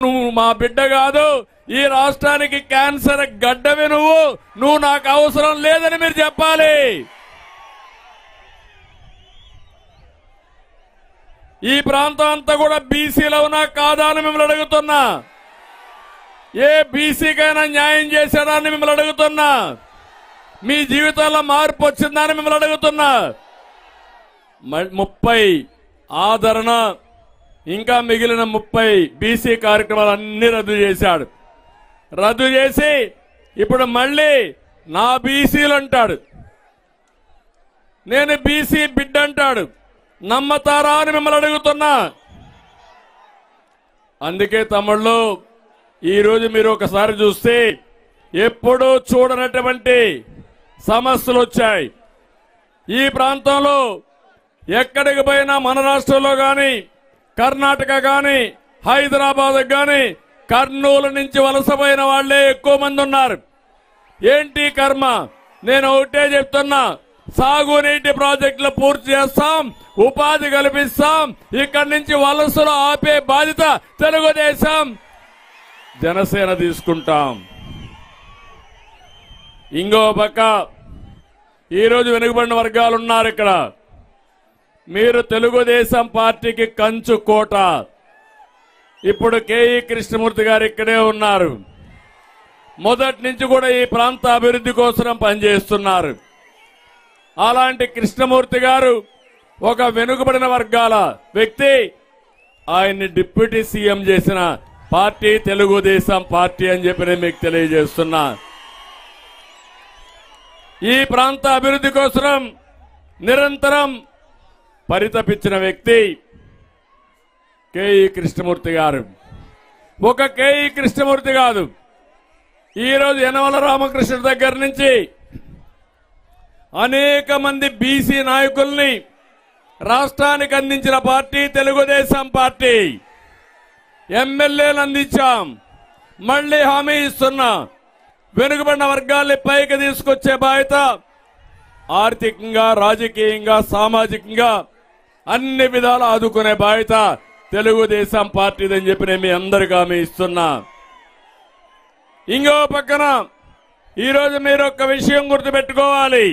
నువ్వు మా బిడ్డ కాదు, ఈ రాష్ట్రానికి క్యాన్సర్ గడ్డవి, నువ్వు నాకు అవసరం లేదని మీరు చెప్పాలి. ఈ ప్రాంతం అంతా కూడా బీసీలో ఉన్నా కాదా అని మిమ్మల్ని అడుగుతున్నా. ఏ బీసీకైనా న్యాయం చేశాడా అని మిమ్మల్ని అడుగుతున్నా. మీ జీవితాల్లో మార్పు వచ్చిందని మిమ్మల్ని అడుగుతున్నా. 30 ఆదరణ ఇంకా మిగిలిన 30 బీసీ కార్యక్రమాలన్నీ రద్దు చేశాడు. రద్దు చేసి ఇప్పుడు మళ్ళీ నా బీసీలు అంటాడు, నేను బీసీ బిడ్డ అంటాడు. నమ్మతారా అని మిమ్మల్ని అడుగుతున్నా. అందుకే తమ్ముళ్ళు, ఈరోజు మీరు ఒకసారి చూస్తే ఎప్పుడూ చూడనటువంటి సమస్యలు వచ్చాయి. ఈ ప్రాంతంలో ఎక్కడికి పోయినా మన రాష్ట్రంలో కానీ, కర్ణాటక కానీ, హైదరాబాద్ కానీ, కర్నూలు నుంచి వలసపోయిన వాళ్లే ఎక్కువ మంది ఉన్నారు. ఏంటి కర్మ? నేను ఒకటే చెప్తున్నా, సాగునీటి ప్రాజెక్టులు పూర్తి చేస్తాం, ఉపాధి కల్పిస్తాం, ఇక్కడి నుంచి వలసలు ఆపే బాధ్యత తెలుగుదేశం జనసేన తీసుకుంటాం. ఇంకో పక్క ఈరోజు వెనుకబడిన వర్గాలు ఉన్నారు ఇక్కడ. మీరు తెలుగుదేశం పార్టీకి కంచు కోట. ఇప్పుడు కేఈ కృష్ణమూర్తి గారు ఇక్కడే ఉన్నారు. మొదటి నుంచి కూడా ఈ ప్రాంత అభివృద్ధి కోసం పనిచేస్తున్నారు. అలాంటి కృష్ణమూర్తి గారు ఒక వెనుకబడిన వర్గాల వ్యక్తి. ఆయన్ని డిప్యూటీ సీఎం చేసిన పార్టీ తెలుగుదేశం పార్టీ అని చెప్పి నేను మీకు తెలియజేస్తున్నా. ఈ ప్రాంత అభివృద్ధి కోసం నిరంతరం పరితపించిన వ్యక్తి కేఈ కృష్ణమూర్తి గారు. ఒక కేఈ కృష్ణమూర్తి కాదు, ఈరోజు యనమల రామకృష్ణ దగ్గర నుంచి అనేక మంది బీసీ నాయకుల్ని రాష్ట్రానికి అందించిన పార్టీ తెలుగుదేశం పార్టీ. ఎమ్మెల్యేలు అందించాం. మళ్లీ హామీ ఇస్తున్నా, వెనుకబడిన వర్గాల్ని పైకి తీసుకొచ్చే బాధ్యత ఆర్థికంగా, రాజకీయంగా, సామాజికంగా అన్ని విధాలు ఆదుకునే బాధ్యత తెలుగుదేశం పార్టీదని చెప్పి నేను మీ అందరికీ హామీ ఇస్తున్నా. ఇంకో పక్కన ఈరోజు మీరు ఒక్క విషయం గుర్తుపెట్టుకోవాలి,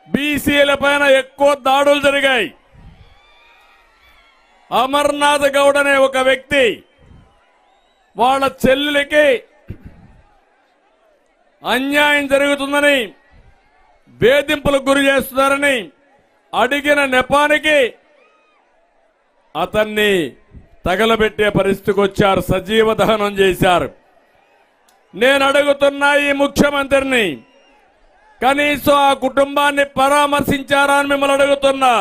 బీసీల పైన ఎక్కువ దాడులు జరిగాయి. అమర్నాథ్ గౌడ్ అనే ఒక వ్యక్తి వాళ్ళ చెల్లెలికి అన్యాయం జరుగుతుందని, వేధింపులకు గురి చేస్తున్నారని అడిగిన నెపానికి అతన్ని తగలబెట్టే పరిస్థితికి వచ్చారు, సజీవ దహనం చేశారు. నేను అడుగుతున్నా ఈ ముఖ్యమంత్రిని, కనీసం ఆ కుటుంబాన్ని పరామర్శించారా అని మిమ్మల్ని అడుగుతున్నా.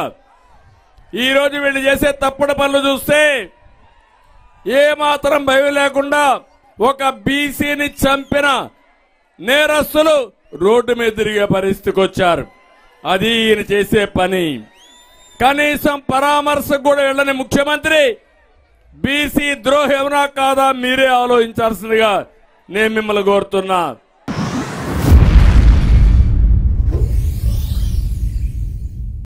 ఈరోజు వీళ్ళు చేసే తప్పుడు పనులు చూస్తే ఏమాత్రం భయం లేకుండా ఒక బీసీని చంపిన నేరస్తులు రోడ్డు మీద తిరిగే పరిస్థితికి వచ్చారు. అది ఈయన చేసే పని. కనీసం పరామర్శకు కూడా వెళ్ళని ముఖ్యమంత్రి బీసీ ద్రోహి ఎవరా కాదా మీరే ఆలోచించాల్సిందిగా నేను మిమ్మల్ని కోరుతున్నా.